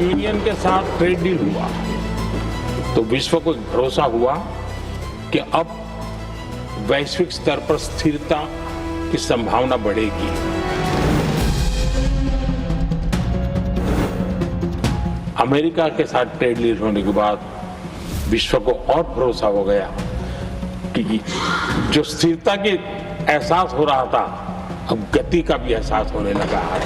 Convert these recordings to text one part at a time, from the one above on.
Union के साथ trade deal हुआ तो विश्व को भरोसा हुआ कि अब वैश्विक स्तर पर स्थिरता की संभावना बढ़ेगी। अमेरिका के साथ ट्रेड डील होने के बाद विश्व को और भरोसा हो गया कि जो स्थिरता की एहसास हो रहा था अब गति का भी एहसास होने लगा है।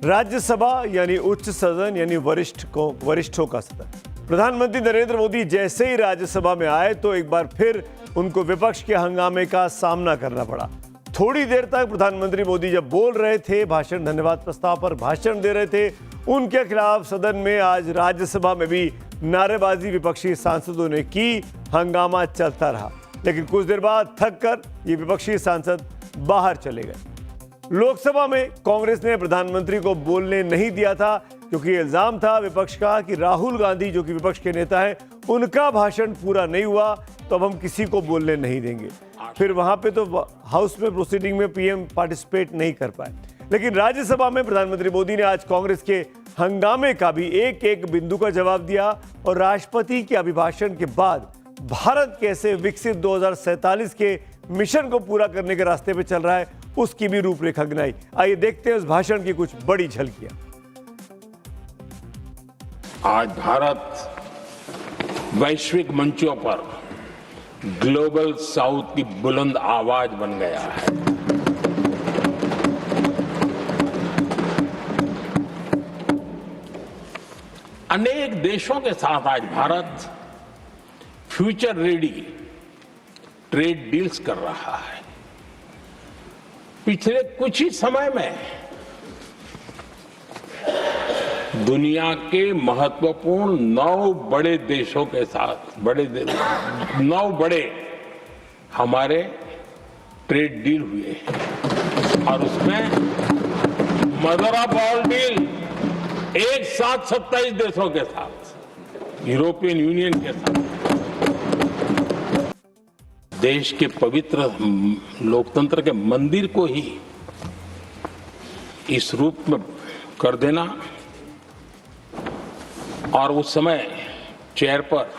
राज्यसभा यानी उच्च सदन यानी वरिष्ठों का सदन। प्रधानमंत्री नरेंद्र मोदी जैसे ही राज्यसभा में आए तो एक बार फिर उनको विपक्ष के हंगामे का सामना करना पड़ा। थोड़ी देर तक प्रधानमंत्री मोदी जब बोल रहे थे, भाषण धन्यवाद प्रस्ताव पर भाषण दे रहे थे, उनके खिलाफ सदन में आज राज्यसभा में भी नारेबाजी विपक्षी सांसदों ने की, हंगामा चलता रहा। लेकिन कुछ देर बाद थक कर ये विपक्षी सांसद बाहर चले गए। लोकसभा में कांग्रेस ने प्रधानमंत्री को बोलने नहीं दिया था क्योंकि इल्जाम था विपक्ष का कि राहुल गांधी जो कि विपक्ष के नेता हैं, उनका भाषण पूरा नहीं हुआ तो अब हम किसी को बोलने नहीं देंगे। फिर वहां पे तो हाउस में प्रोसीडिंग में पीएम पार्टिसिपेट नहीं कर पाए। लेकिन राज्यसभा में प्रधानमंत्री मोदी ने आज कांग्रेस के हंगामे का भी एक एक बिंदु का जवाब दिया और राष्ट्रपति के अभिभाषण के बाद भारत कैसे विकसित 2047 के मिशन को पूरा करने के रास्ते पे चल रहा है उसकी भी रूपरेखा गिनाई। आइए देखते हैं उस भाषण की कुछ बड़ी झलकियां। आज भारत वैश्विक मंचों पर ग्लोबल साउथ की बुलंद आवाज बन गया है। अनेक देशों के साथ आज Bharat future ready trade deals कर रहा है। पिछले कुछ ही समय में दुनिया के महत्वपूर्ण 9 बड़े देशों के साथ 9 बड़े हमारे ट्रेड डील हुए और उसमें मदर ऑफ ऑल डील एक साथ 27 देशों के साथ, यूरोपियन यूनियन के साथ। देश के पवित्र लोकतंत्र के मंदिर को ही इस रूप में कर देना। और उस समय चेयर पर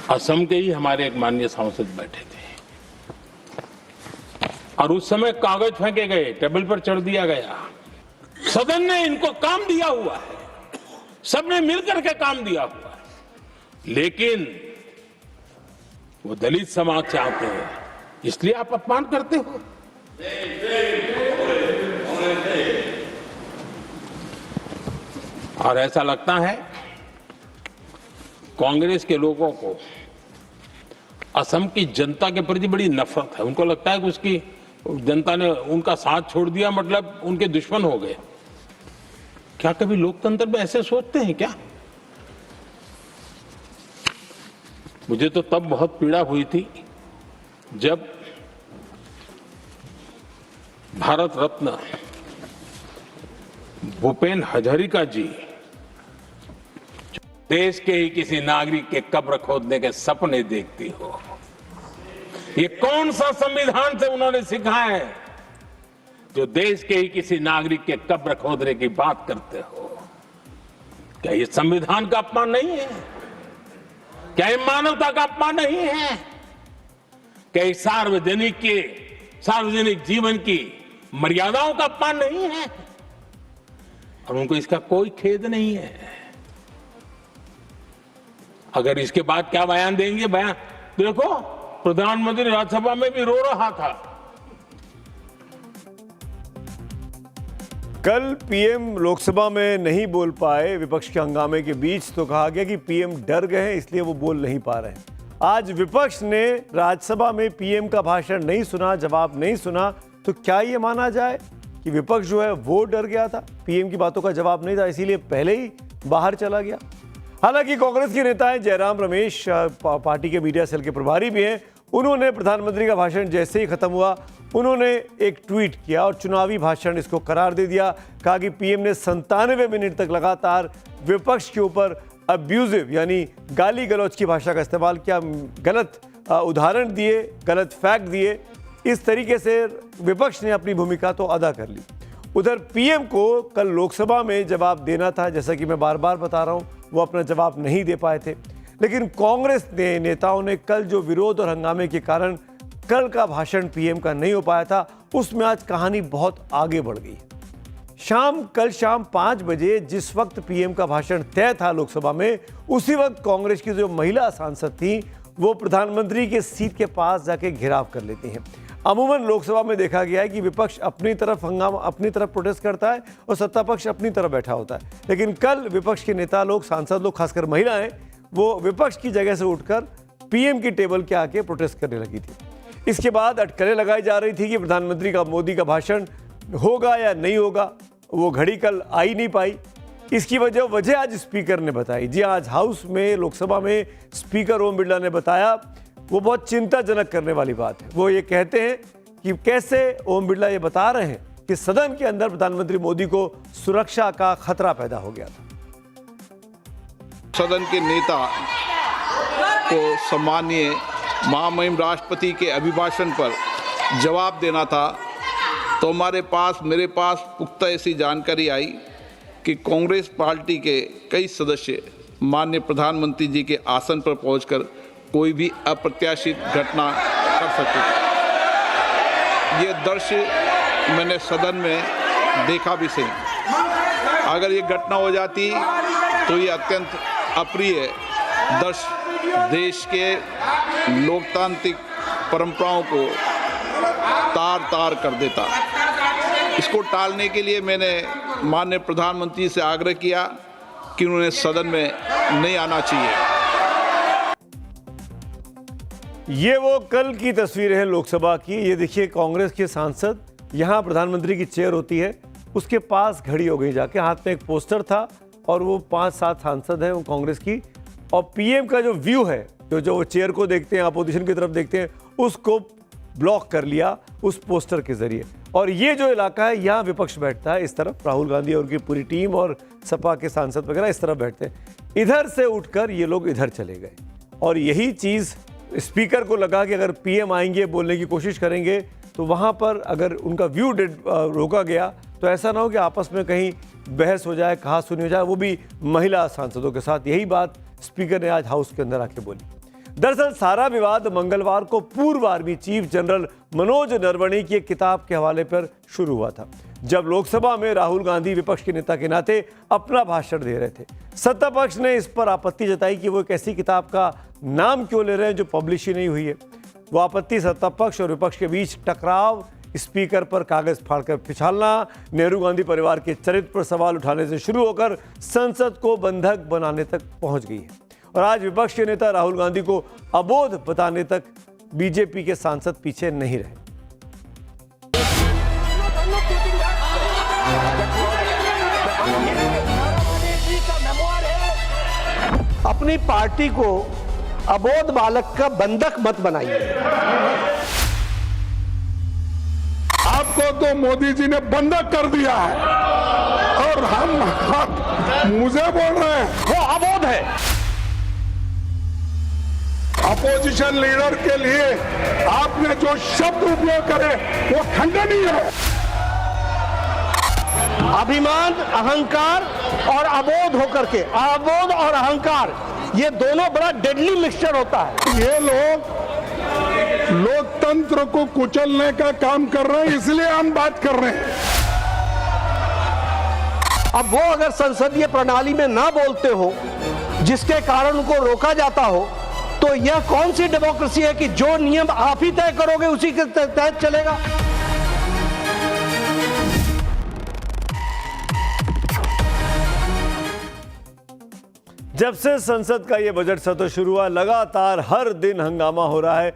असम के ही हमारे एक माननीय सांसद बैठे थे और उस समय कागज फेंके गए, टेबल पर चढ़ दिया गया। सदन ने इनको काम दिया हुआ है, सबने मिलकर के काम दिया हुआ है, लेकिन वो दलित समाज से आते हैं इसलिए आप अपमान करते हो। और ऐसा लगता है कांग्रेस के लोगों को असम की जनता के प्रति बड़ी नफरत है। उनको लगता है कि उसकी जनता ने उनका साथ छोड़ दिया मतलब उनके दुश्मन हो गए। क्या कभी लोकतंत्र में ऐसे सोचते हैं क्या? मुझे तो तब बहुत पीड़ा हुई थी जब भारत रत्न भूपेन हजारिका जी देश के ही किसी नागरिक के कब्र खोदने के सपने देखती हो। ये कौन सा संविधान से उन्होंने सीखा है जो देश के ही किसी नागरिक के कब्र खोदने की बात करते हो? क्या ये संविधान का अपमान नहीं है? क्या ये मानवता का अपमान नहीं है? क्या ये सार्वजनिक जीवन की मर्यादाओं का अपमान नहीं है? और उनको इसका कोई खेद नहीं है। अगर इसके बाद क्या बयान देंगे? बयान देखो, प्रधानमंत्री राज्यसभा में भी रो रहा था। कल पीएम लोकसभा में नहीं बोल पाए विपक्ष के हंगामे के बीच, तो कहा गया कि पीएम डर गए हैं इसलिए वो बोल नहीं पा रहे हैं। आज विपक्ष ने राज्यसभा में पीएम का भाषण नहीं सुना, जवाब नहीं सुना, तो क्या ये माना जाए कि विपक्ष जो है वो डर गया था, पीएम की बातों का जवाब नहीं था इसीलिए पहले ही बाहर चला गया? हालांकि कांग्रेस के नेता हैं जयराम रमेश, पार्टी के मीडिया सेल के प्रभारी भी हैं, उन्होंने प्रधानमंत्री का भाषण जैसे ही खत्म हुआ उन्होंने एक ट्वीट किया और चुनावी भाषण इसको करार दे दिया। कहा कि पीएम ने 97 मिनट तक लगातार विपक्ष के ऊपर अब्यूजिव यानी गाली गलौज की भाषा का इस्तेमाल किया, गलत उदाहरण दिए, गलत फैक्ट दिए इस तरीके से विपक्ष ने अपनी भूमिका तो अदा कर ली। उधर पीएम को कल लोकसभा में जवाब देना था, जैसा कि मैं बार बार बता रहा हूं, वो अपना जवाब नहीं दे पाए थे। लेकिन कांग्रेस ने नेताओं ने कल जो विरोध और हंगामे के कारण कल का भाषण पीएम का नहीं हो पाया था, उसमें आज कहानी बहुत आगे बढ़ गई। कल शाम 5 बजे जिस वक्त पीएम का भाषण तय था लोकसभा में, उसी वक्त कांग्रेस की जो महिला सांसद थी वो प्रधानमंत्री के सीट के पास जाके घेराव कर लेती हैं। अमूमन लोकसभा में देखा गया है कि विपक्ष अपनी तरफ प्रोटेस्ट करता है और सत्ता पक्ष अपनी तरफ बैठा होता है, लेकिन कल विपक्ष के नेता लोग, सांसद लोग, खासकर महिलाएं, वो विपक्ष की जगह से उठकर पीएम की टेबल के आके प्रोटेस्ट करने लगी थी। इसके बाद अटकलें लगाई जा रही थी कि प्रधानमंत्री का मोदी का भाषण होगा या नहीं होगा। वो घड़ी कल आ ही नहीं पाई। इसकी वजह आज स्पीकर ने बताई। जी, आज हाउस में, लोकसभा में स्पीकर ओम बिरला ने बताया। वो बहुत चिंताजनक करने वाली बात है। वो ये कहते हैं कि कैसे ओम बिरला ये बता रहे हैं कि सदन के अंदर प्रधानमंत्री मोदी को सुरक्षा का खतरा पैदा हो गया था। सदन के नेता को सम्मानीय महामहिम राष्ट्रपति के अभिभाषण पर जवाब देना था, तो मेरे पास पुख्ता ऐसी जानकारी आई कि कांग्रेस पार्टी के कई सदस्य माननीय प्रधानमंत्री जी के आसन पर पहुंचकर कोई भी अप्रत्याशित घटना कर सकते थे। ये दृश्य मैंने सदन में देखा भी सही। अगर ये घटना हो जाती तो ये अत्यंत अप्रिय दृश्य देश के लोकतांत्रिक परंपराओं को तार-तार कर देता। इसको टालने के लिए मैंने माननीय प्रधानमंत्री से आग्रह किया कि उन्हें सदन में नहीं आना चाहिए। ये वो कल की तस्वीरें हैं लोकसभा की। ये देखिए, कांग्रेस के सांसद, यहाँ प्रधानमंत्री की चेयर होती है, उसके पास खड़ी हो गई जाके, हाथ में एक पोस्टर था और वो 5-7 सांसद हैं वो कांग्रेस की, और पीएम का जो व्यू है, जो वो चेयर को देखते हैं, अपोजिशन की तरफ देखते हैं, उसको ब्लॉक कर लिया उस पोस्टर के जरिए। और ये जो इलाका है, यहाँ विपक्ष बैठता है, इस तरफ राहुल गांधी और उनकी पूरी टीम और सपा के सांसद वगैरह इस तरफ बैठते हैं। इधर से उठकर ये लोग इधर चले गए, और यही चीज़ स्पीकर को लगा कि अगर पीएम आएंगे, बोलने की कोशिश करेंगे, तो वहाँ पर अगर उनका व्यू रोका गया तो ऐसा ना हो कि आपस में कहीं बहस हो जाए, कहा सुनी हो जाए, वो भी महिला सांसदों के साथ। यही बात स्पीकर ने आज हाउस के अंदर आके बोली। दरअसल सारा विवाद मंगलवार को पूर्व army chief general Manoj Naravane की एक किताब के हवाले पर शुरू हुआ था, जब लोकसभा में राहुल गांधी विपक्ष के नेता के नाते अपना भाषण दे रहे थे। सत्ता पक्ष ने इस पर आपत्ति जताई कि वो एक ऐसी किताब का नाम क्यों ले रहे हैं जो पब्लिश ही नहीं हुई है। वो आपत्ति सत्ता पक्ष और विपक्ष के बीच टकराव, स्पीकर पर कागज फाड़कर पिछालना, नेहरू गांधी परिवार के चरित्र पर सवाल उठाने से शुरू होकर संसद को बंधक बनाने तक पहुंच गई है। और आज विपक्ष के नेता राहुल गांधी को अबोध बताने तक बीजेपी के सांसद पीछे नहीं रहे। अपनी पार्टी को अबोध बालक का बंधक मत बनाइए। आपको तो मोदी जी ने बंधक कर दिया है, और हम मुझे बोल रहे हैं वो अबोध है। अपोजिशन लीडर के लिए आपने जो शब्द उपयोग करे वो खंडनीय है। अभिमान, अहंकार और अबोध होकर के, अबोध और अहंकार, ये दोनों बड़ा डेडली मिक्सचर होता है। ये लोग लोकतंत्र को कुचलने का काम कर रहे हैं, इसलिए हम बात कर रहे हैं। अब वो अगर संसदीय प्रणाली में ना बोलते हो, जिसके कारण उनको रोका जाता हो, तो यह कौन सी डेमोक्रेसी है कि जो नियम आप ही तय करोगे उसी के तहत चलेगा। जब से संसद का ये बजट सत्र शुरू हुआ, लगातार हर दिन हंगामा हो रहा है